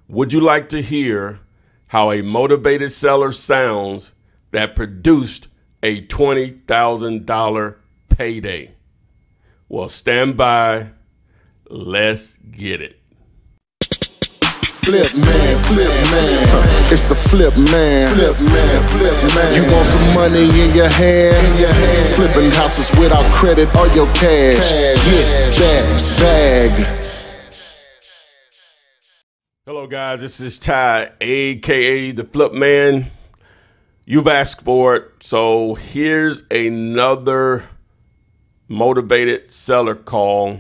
Would you like to hear how a motivated seller sounds that produced a $20,000 payday? Well, stand by. Let's get it. Flip man, it's the flip man. Flip man. You want some money in your hand? Flipping houses without credit or your cash. Get that bag. Hello guys, this is Ty, aka the Flip Man. You've asked for it, so here's another motivated seller call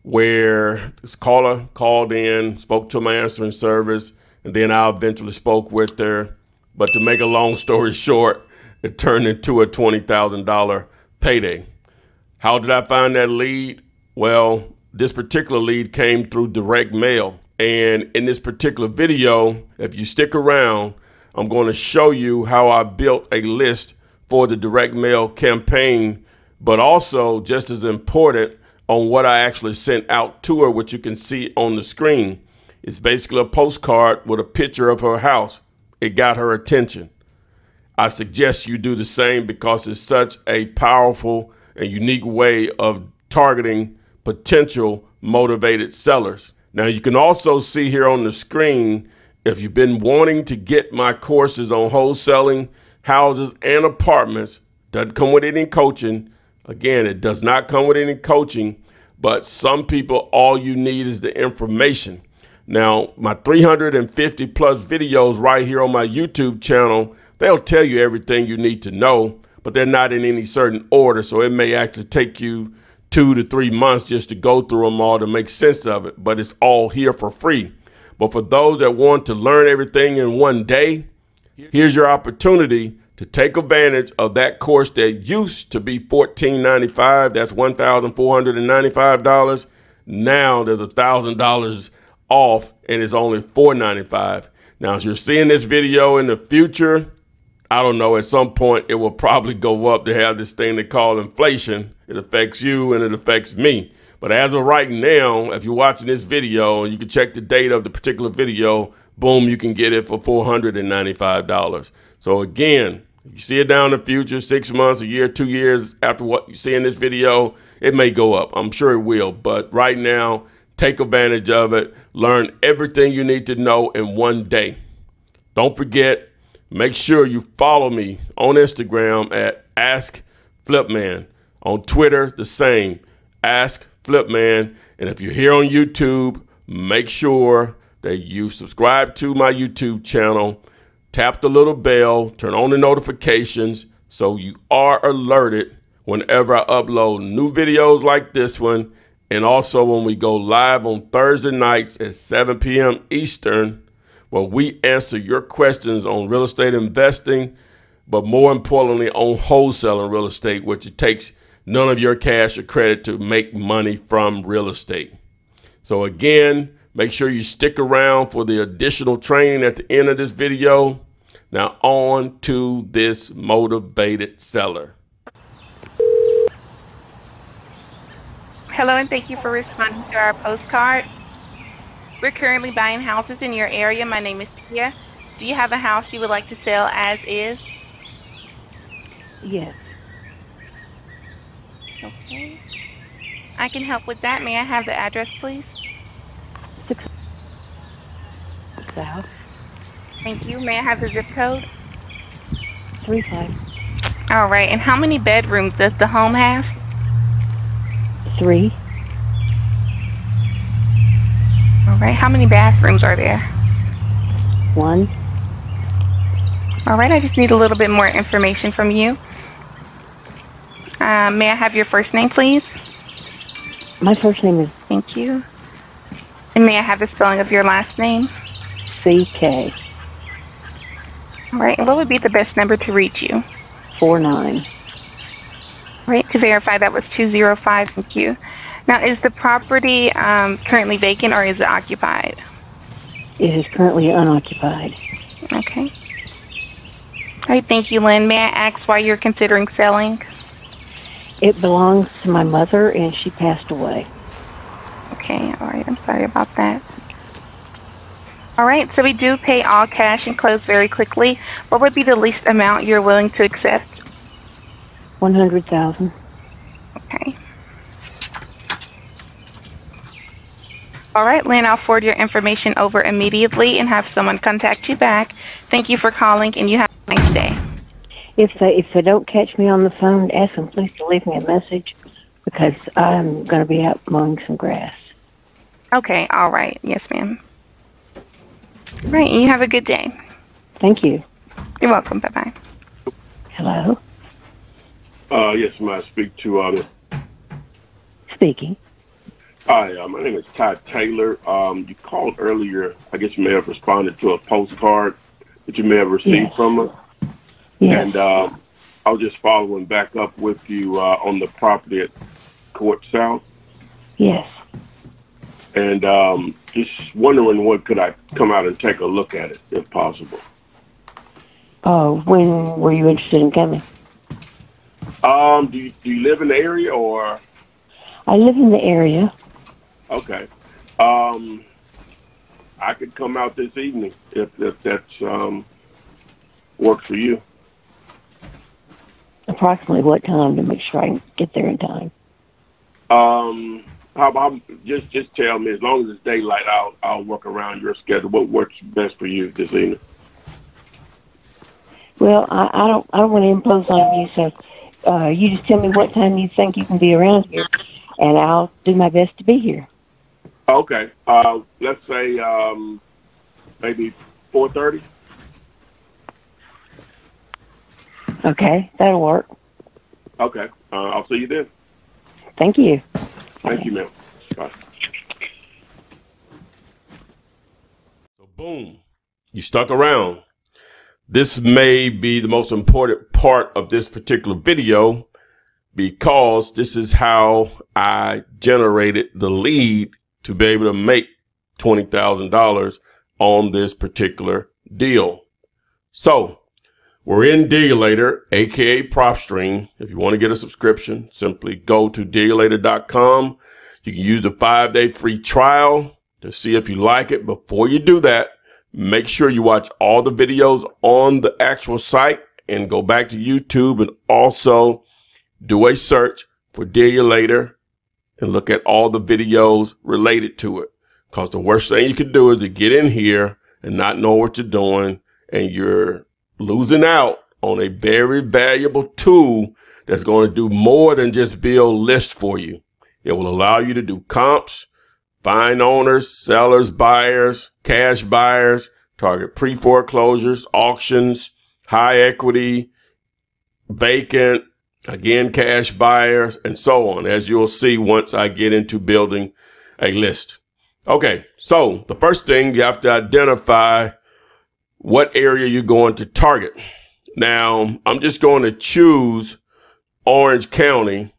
where this caller called in, spoke to my answering service, and then I eventually spoke with her. But to make a long story short, it turned into a $20,000 payday. How did I find that lead? Well, this particular lead came through direct mail. And in this particular video, if you stick around, I'm going to show you how I built a list for the direct mail campaign, but also just as important, on what I actually sent out to her, which you can see on the screen. It's basically a postcard with a picture of her house. It got her attention. I suggest you do the same because it's such a powerful and unique way of targeting potential motivated sellers. Now, you can also see here on the screen, if you've been wanting to get my courses on wholesaling, houses, and apartments, doesn't come with any coaching. Again, it does not come with any coaching, but some people, all you need is the information. Now, my 350 plus videos right here on my YouTube channel, they'll tell you everything you need to know, but they're not in any certain order. So it may actually take you 2 to 3 months just to go through them all to make sense of it, but it's all here for free. But for those that want to learn everything in one day, here's your opportunity to take advantage of that course that used to be $1,495. That's $1,495. Now there's $1,000 off and it's only $495. Now, as you're seeing this video in the future, I don't know, at some point it will probably go up to have this thing they call inflation. It affects you and it affects me. But as of right now, if you're watching this video, and you can check the date of the particular video, boom, you can get it for $495. So again, if you see it down in the future, 6 months, a year, 2 years after what you see in this video, it may go up. I'm sure it will. But right now, take advantage of it. Learn everything you need to know in one day. Don't forget, make sure you follow me on Instagram at AskFlipMan. On Twitter, the same, AskFlipMan. And if you're here on YouTube, make sure that you subscribe to my YouTube channel. Tap the little bell, turn on the notifications so you are alerted whenever I upload new videos like this one. And also when we go live on Thursday nights at 7 p.m. Eastern, where we answer your questions on real estate investing, but more importantly on wholesaling real estate, which it takes none of your cash or credit to make money from real estate. So again, make sure you stick around for the additional training at the end of this video. Now on to this motivated seller. Hello, and thank you for responding to our postcard. We're currently buying houses in your area. My name is Tia. Do you have a house you would like to sell as is? Yes. Okay. I can help with that. May I have the address, please? 6 South. Thank you. May I have the zip code? 35. All right. And how many bedrooms does the home have? 3. All right. How many bathrooms are there? 1. All right. I just need a little bit more information from you. May I have your first name, please? My first name is Thank you. And may I have the spelling of your last name? CK. All right. And what would be the best number to reach you? 49. Right. To verify, that was 205. Thank you. Now, is the property currently vacant or is it occupied? It is currently unoccupied. Okay. All right. Thank you, Lynn. May I ask why you're considering selling? It belongs to my mother and she passed away. Okay. All right. I'm sorry about that. All right, so we do pay all cash and close very quickly. What would be the least amount you're willing to accept? 100,000. Okay. All right, Lynn, I'll forward your information over immediately and have someone contact you back. Thank you for calling, and you have a nice day. If they don't catch me on the phone, ask them please to leave me a message because I'm going to be out mowing some grass. Okay, all right. Yes, ma'am. Right, and you have a good day. Thank you. You're welcome. Bye-bye. Hello? Yes, may I speak to Speaking. Hi, my name is Todd Taylor. You called earlier. I guess you may have responded to a postcard that you may have received Yes. from us. Yes. And I was just following back up with you on the property at Court South. Yes. And just wondering when could I come out and take a look at it, if possible. Oh, when were you interested in coming? Do you live in the area or? I live in the area. Okay. I could come out this evening if that's works for you. Approximately what time to make sure I can get there in time? How about just tell me, as long as it's daylight, I'll work around your schedule. What works best for you this evening? Well, I don't want to impose on you, so you just tell me what time you think you can be around here, and I'll do my best to be here. Okay. Let's say maybe 4:30. Okay, that'll work. Okay. I'll see you then. Thank you. Thank you, ma'am. Bye. So boom, you stuck around. This may be the most important part of this particular video because this is how I generated the lead to be able to make $20,000 on this particular deal. So we're in Dealulator, aka PropStream. If you want to get a subscription, simply go to dealulator.com. You can use the 5-day free trial to see if you like it. Before you do that, make sure you watch all the videos on the actual site and go back to YouTube and also do a search for Dealulator and look at all the videos related to it. Because the worst thing you can do is to get in here and not know what you're doing, and you're losing out on a very valuable tool that's going to do more than just build lists for you. It will allow you to do comps, find owners, sellers, buyers, cash buyers, target pre-foreclosures, auctions, high equity, vacant, again, cash buyers, and so on, as you'll see once I get into building a list. Okay, so the first thing you have to identify what area you're going to target. Now, I'm just going to choose Orange County,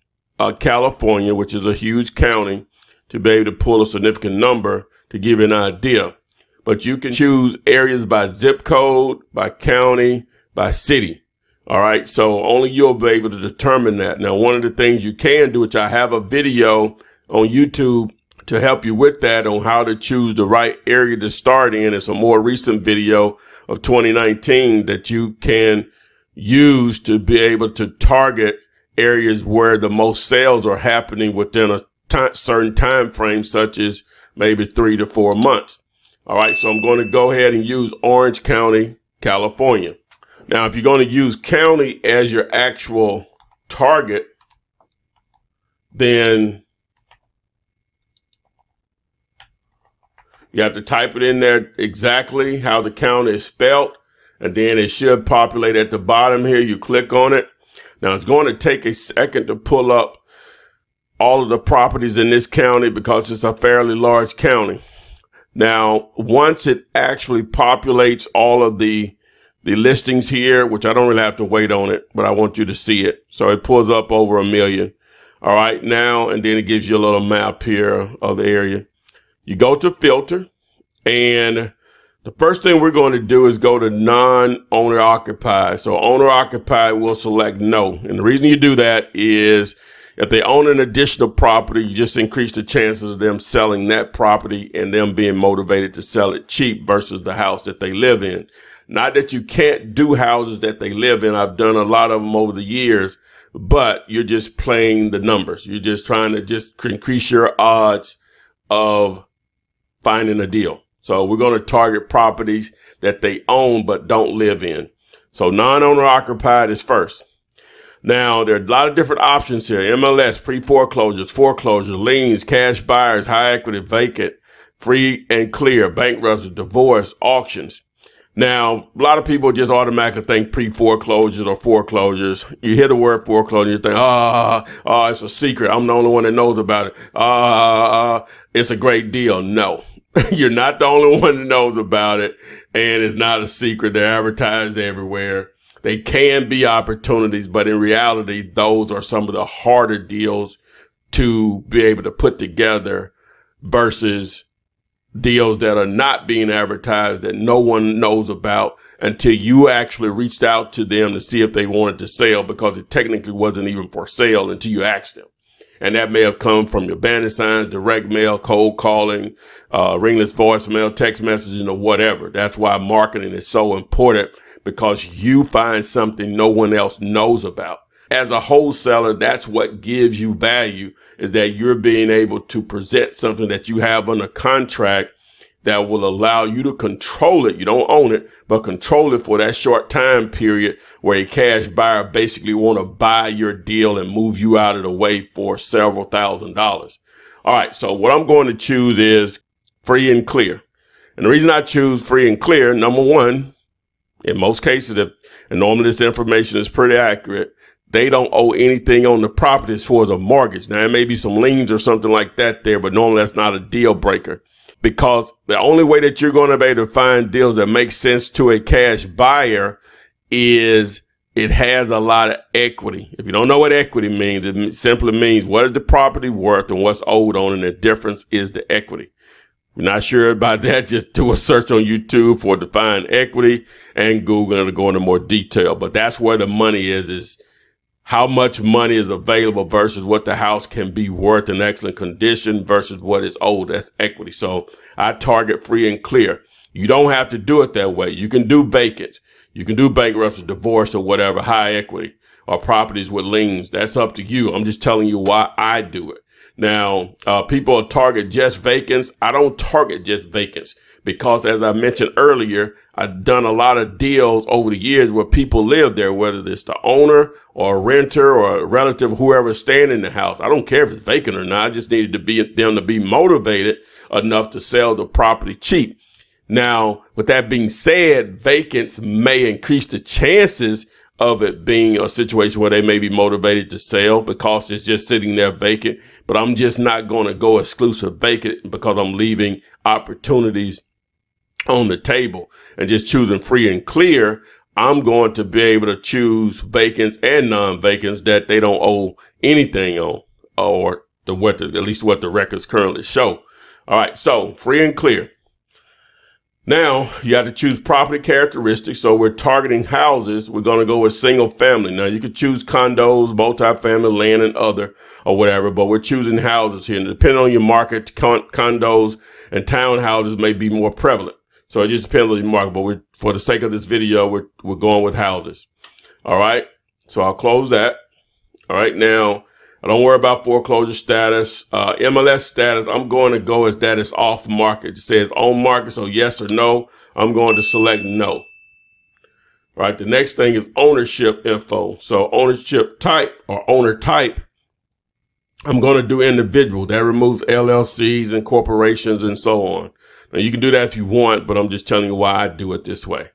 California, which is a huge county, to be able to pull a significant number to give you an idea. But you can choose areas by zip code, by county, by city. All right, so only you'll be able to determine that. Now, one of the things you can do, which I have a video on YouTube to help you with that, on how to choose the right area to start in. It's a more recent video of 2019 that you can use to be able to target areas where the most sales are happening within a certain time frame, such as maybe 3 to 4 months. All right, so I'm going to go ahead and use Orange County, California. Now, if you're going to use county as your actual target, then you have to type it in there exactly how the county is spelled, and then it should populate at the bottom here. You click on it. Now, it's going to take a second to pull up all of the properties in this county because it's a fairly large county. Now, once it actually populates all of the listings here, which I don't really have to wait on it, but I want you to see it. So it pulls up over 1 million. All right, now, and then it gives you a little map here of the area. You go to filter, and the first thing we're going to do is go to non-owner occupied. So owner occupied, we'll select no. And the reason you do that is If they own an additional property, you just increase the chances of them selling that property and them being motivated to sell it cheap versus the house that they live in. Not that you can't do houses that they live in. I've done a lot of them over the years, but you're just playing the numbers. You're just trying to just increase your odds of finding a deal. So we're going to target properties that they own but don't live in. So non-owner occupied is first. Now, there are a lot of different options here. MLS, pre-foreclosures, foreclosures, liens, cash buyers, high equity, vacant, free and clear, bankruptcy, divorce, auctions. Now, a lot of people just automatically think pre-foreclosures or foreclosures. You hear the word foreclosure, you think, it's a secret. I'm the only one that knows about it. It's a great deal. No, you're not the only one that knows about it. And it's not a secret. They're advertised everywhere. They can be opportunities, but in reality, those are some of the harder deals to be able to put together versus deals that are not being advertised that no one knows about until you actually reached out to them to see if they wanted to sell, because it technically wasn't even for sale until you asked them. And that may have come from your banner signs, direct mail, cold calling, ringless voicemail, text messaging, or whatever. That's why marketing is so important, because you find something no one else knows about. As a wholesaler, that's what gives you value, is that you're being able to present something that you have under contract that will allow you to control it. You don't own it, but control it for that short time period where a cash buyer basically want to buy your deal and move you out of the way for several $1,000s. All right, so what I'm going to choose is free and clear. And the reason I choose free and clear, number one, in most cases, and normally this information is pretty accurate, they don't owe anything on the property as far as a mortgage. Now, there may be some liens or something like that there, but normally that's not a deal breaker, because the only way that you're going to be able to find deals that make sense to a cash buyer is it has a lot of equity. If you don't know what equity means, it simply means what is the property worth and what's owed on, and the difference is the equity. If you're not sure about that, just do a search on YouTube for define equity and Google to go into more detail. But that's where the money is how much money is available versus what the house can be worth in excellent condition versus what is owed. That's equity. So I target free and clear. You don't have to do it that way. You can do vacant. You can do bankruptcy, divorce, or whatever, high equity, or properties with liens. That's up to you. I'm just telling you why I do it. Now, people target just vacants. I don't target just vacants because, as I mentioned earlier, I've done a lot of deals over the years where people live there, whether it's the owner or a renter or a relative, whoever's staying in the house. I don't care if it's vacant or not. I just needed them to be motivated enough to sell the property cheap. Now, with that being said, vacants may increase the chances of it being a situation where they may be motivated to sell because it's just sitting there vacant. But I'm just not going to go exclusive vacant because I'm leaving opportunities on the table and just choosing free and clear. I'm going to be able to choose vacants and non-vacants that they don't owe anything on, or at least what the records currently show. All right, so free and clear. Now, you have to choose property characteristics. So we're targeting houses. We're going to go with single family. Now, you could choose condos, multifamily, land, and other, or whatever, but we're choosing houses here. And depending on your market, condos and townhouses may be more prevalent. So it just depends on your market. But for the sake of this video, we're going with houses. All right. So I'll close that. All right. Now, I don't worry about foreclosure status, MLS status. I'm going to go as that is off market. It says on market, so yes or no. I'm going to select no. All right. The next thing is ownership info. So ownership type or owner type, I'm going to do individual. That removes LLCs and corporations and so on. Now, you can do that if you want, but I'm just telling you why I do it this way.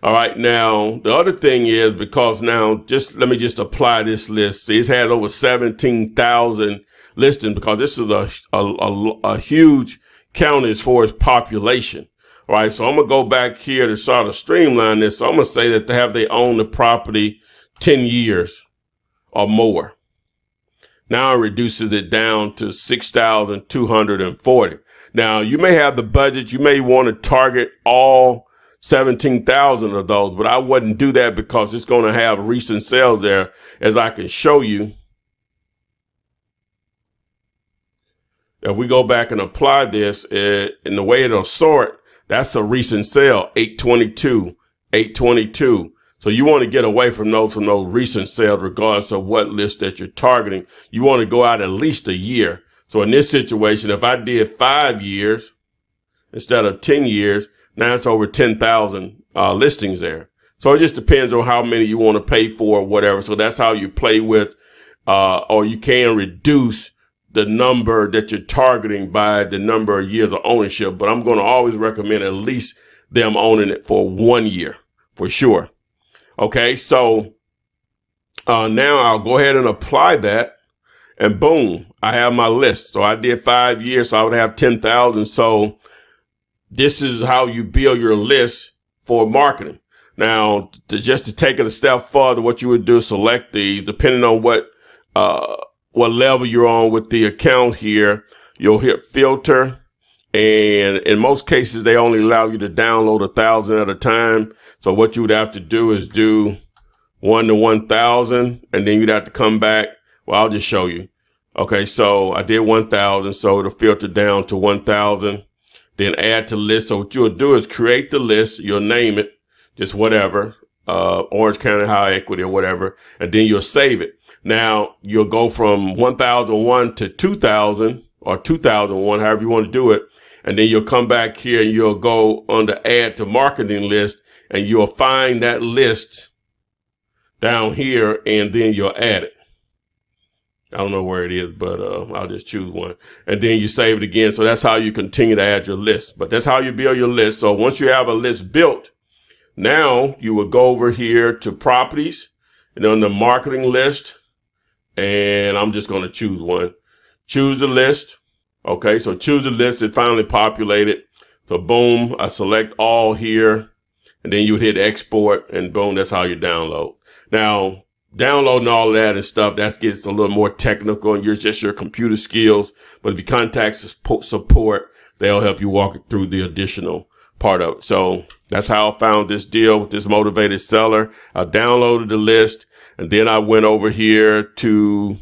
All right. Now, the other thing is, because now let me just apply this list. See, it's had over 17,000 listings because this is a huge county as far as population. All right. So I'm going to go back here to sort of streamline this. So I'm going to say that they own the property 10 years or more. Now it reduces it down to 6,240. Now, you may have the budget. You may want to target all 17,000 of those, but I wouldn't do that because it's going to have recent sales there, as I can show you If we go back and apply this, in the way it'll sort, that's a recent sale, 822, 822. So you want to get away from those recent sales, regardless of what list that you're targeting. You want to go out at least a year. So in this situation, if I did 5 years instead of 10 years, now it's over 10,000 listings there. So it just depends on how many you want to pay for or whatever. So that's how you play with, or you can reduce the number that you're targeting by the number of years of ownership. But I'm going to always recommend at least them owning it for 1 year for sure. Okay, so now I'll go ahead and apply that, and boom, I have my list. So I did 5 years, so I would have 10,000. So this is how you build your list for marketing. Now, just to take it a step further, what you would do is select these, depending on what level you're on with the account here. You'll hit filter, and in most cases, they only allow you to download 1,000 at a time. So what you would have to do is do 1 to 1,000, and then you'd have to come back. Well, I'll just show you. Okay, so I did 1,000, so it'll filter down to 1,000, then add to list. So what you'll do is create the list. You'll name it, just whatever, Orange County High Equity or whatever, and then you'll save it. Now, you'll go from 1,001 to 2,000 or 2,001, however you want to do it, and then you'll come back here and you'll go under Add to Marketing List, and you'll find that list down here, and then you'll add it. I don't know where it is, but I'll just choose one. And then you save it again. So that's how you continue to add your list. But that's how you build your list. So once you have a list built, now you will go over here to Properties, and on the Marketing List, and I'm just going to choose one. Choose the list. Okay, so choose the list. It finally populated. So boom, I select all here. And then you would hit export, and boom, that's how you download. Now, downloading all of that and stuff, that gets a little more technical, and just your computer skills. But if you contact support, they'll help you walk through the additional part of it. So that's how I found this deal with this motivated seller. I downloaded the list, and then I went over here to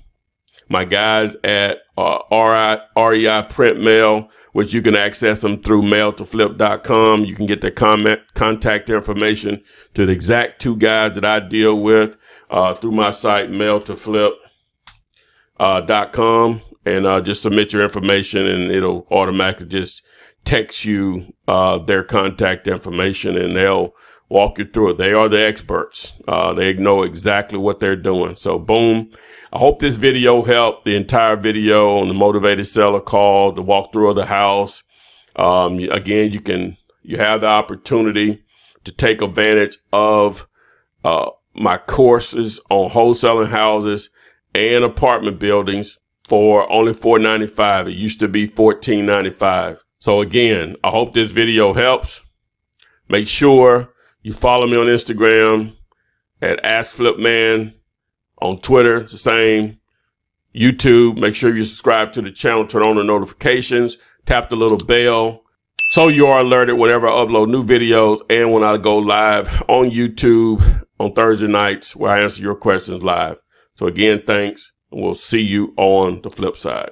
my guys at REI Print Mail, which you can access them through mail-to-flip.com. You can get their contact information to the exact 2 guys that I deal with through my site, mail-to-flip.com, and just submit your information, and it'll automatically just text you their contact information, and they'll walk you through it. They are the experts. They know exactly what they're doing. So boom. I hope this video helped. The entire video on the motivated seller call, the walkthrough of the house. Again, you have the opportunity to take advantage of my courses on wholesaling houses and apartment buildings for only $4.95. It used to be $14.95. So again, I hope this video helps. Make sure you follow me on Instagram at AskFlipMan. On Twitter, it's the same. YouTube, make sure you subscribe to the channel, turn on the notifications, tap the little bell so you are alerted whenever I upload new videos and when I go live on YouTube on Thursday nights where I answer your questions live. So again, thanks, and we'll see you on the flip side.